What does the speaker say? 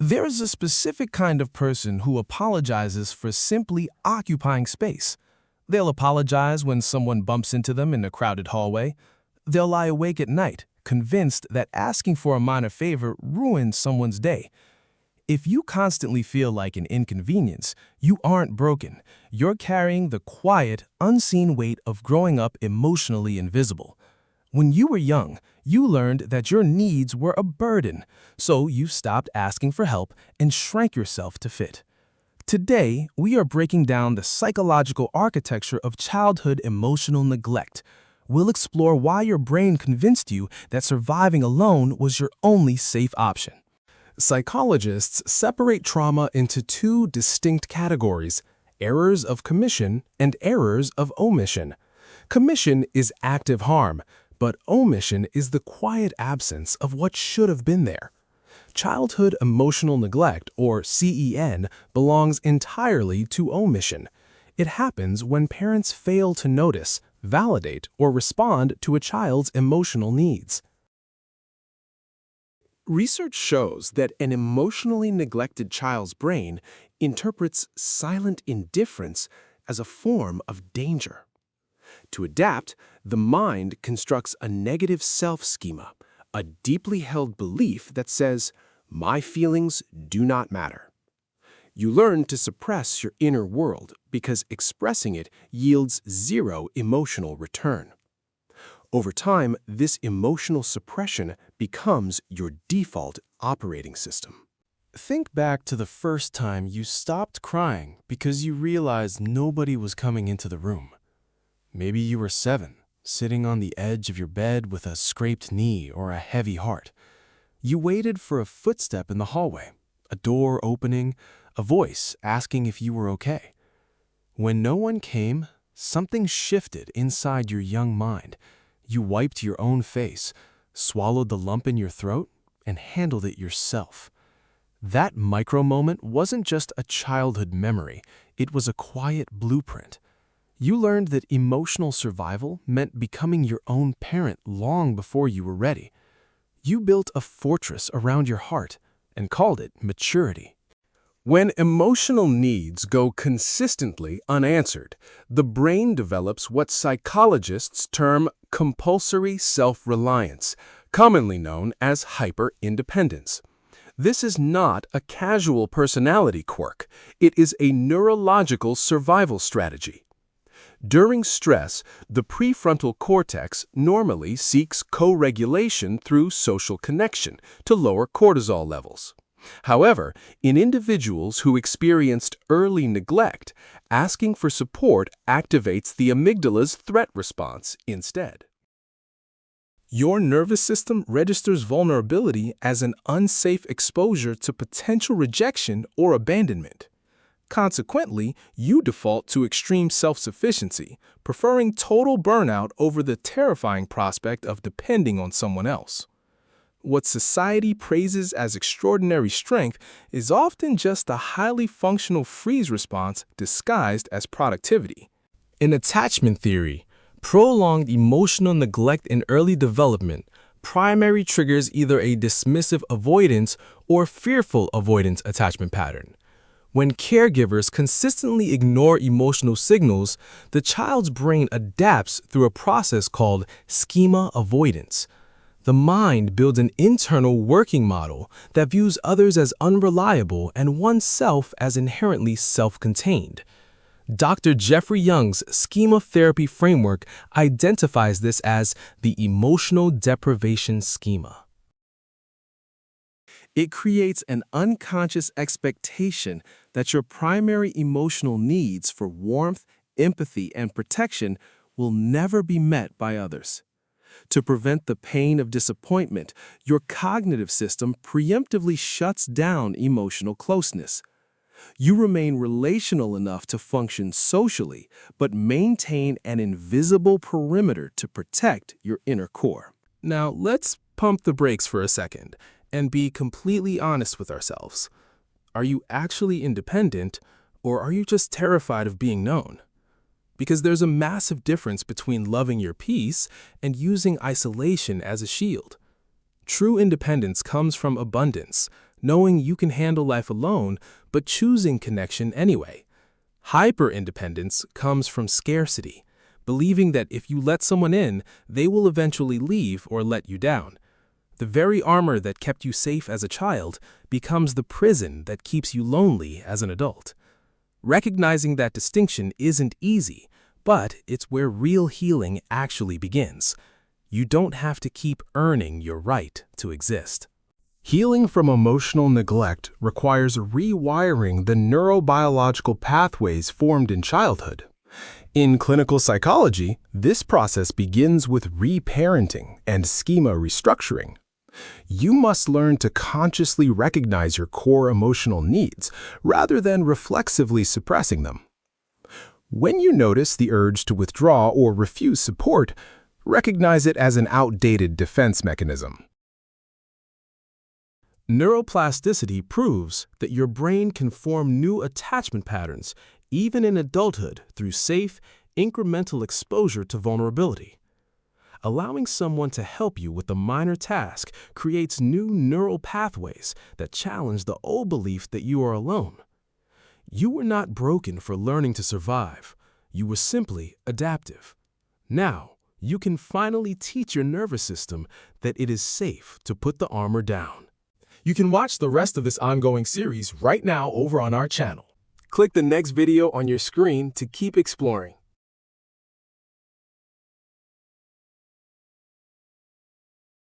There is a specific kind of person who apologizes for simply occupying space. They'll apologize when someone bumps into them in a crowded hallway. They'll lie awake at night, convinced that asking for a minor favor ruins someone's day. If you constantly feel like an inconvenience, you aren't broken. You're carrying the quiet, unseen weight of growing up emotionally invisible. When you were young, you learned that your needs were a burden, so you stopped asking for help and shrank yourself to fit. Today, we are breaking down the psychological architecture of childhood emotional neglect. We'll explore why your brain convinced you that surviving alone was your only safe option. Psychologists separate trauma into two distinct categories: errors of commission and errors of omission. Commission is active harm, but omission is the quiet absence of what should have been there. Childhood emotional neglect, or CEN, belongs entirely to omission. It happens when parents fail to notice, validate, or respond to a child's emotional needs. Research shows that an emotionally neglected child's brain interprets silent indifference as a form of danger. To adapt, the mind constructs a negative self-schema, a deeply held belief that says, "My feelings do not matter." You learn to suppress your inner world because expressing it yields zero emotional return. Over time, this emotional suppression becomes your default operating system. Think back to the first time you stopped crying because you realized nobody was coming into the room. Maybe you were 7, sitting on the edge of your bed with a scraped knee or a heavy heart. You waited for a footstep in the hallway, a door opening, a voice asking if you were okay. When no one came, something shifted inside your young mind. You wiped your own face, swallowed the lump in your throat, and handled it yourself. That micro-moment wasn't just a childhood memory, it was a quiet blueprint. You learned that emotional survival meant becoming your own parent long before you were ready. You built a fortress around your heart and called it maturity. When emotional needs go consistently unanswered, the brain develops what psychologists term compulsory self-reliance, commonly known as hyper-independence. This is not a casual personality quirk. It is a neurological survival strategy. During stress, the prefrontal cortex normally seeks co-regulation through social connection to lower cortisol levels. However, in individuals who experienced early neglect, asking for support activates the amygdala's threat response instead. Your nervous system registers vulnerability as an unsafe exposure to potential rejection or abandonment. Consequently, you default to extreme self-sufficiency, preferring total burnout over the terrifying prospect of depending on someone else. What society praises as extraordinary strength is often just a highly functional freeze response disguised as productivity. In attachment theory, prolonged emotional neglect in early development primary triggers either a dismissive avoidance or fearful avoidance attachment pattern. When caregivers consistently ignore emotional signals, the child's brain adapts through a process called schema avoidance. The mind builds an internal working model that views others as unreliable and oneself as inherently self-contained. Dr. Jeffrey Young's schema therapy framework identifies this as the emotional deprivation schema. It creates an unconscious expectation that your primary emotional needs for warmth, empathy, and protection will never be met by others. To prevent the pain of disappointment, your cognitive system preemptively shuts down emotional closeness. You remain relational enough to function socially, but maintain an invisible perimeter to protect your inner core. Now, let's pump the brakes for a second and be completely honest with ourselves. Are you actually independent, or are you just terrified of being known? Because there's a massive difference between loving your peace and using isolation as a shield. True independence comes from abundance, knowing you can handle life alone, but choosing connection anyway. Hyper-independence comes from scarcity, believing that if you let someone in, they will eventually leave or let you down. The very armor that kept you safe as a child becomes the prison that keeps you lonely as an adult. Recognizing that distinction isn't easy, but it's where real healing actually begins. You don't have to keep earning your right to exist. Healing from emotional neglect requires rewiring the neurobiological pathways formed in childhood. In clinical psychology, this process begins with reparenting and schema restructuring. You must learn to consciously recognize your core emotional needs rather than reflexively suppressing them. When you notice the urge to withdraw or refuse support, recognize it as an outdated defense mechanism. Neuroplasticity proves that your brain can form new attachment patterns even in adulthood through safe, incremental exposure to vulnerability. Allowing someone to help you with a minor task creates new neural pathways that challenge the old belief that you are alone. You were not broken for learning to survive. You were simply adaptive. Now, you can finally teach your nervous system that it is safe to put the armor down. You can watch the rest of this ongoing series right now over on our channel. Click the next video on your screen to keep exploring.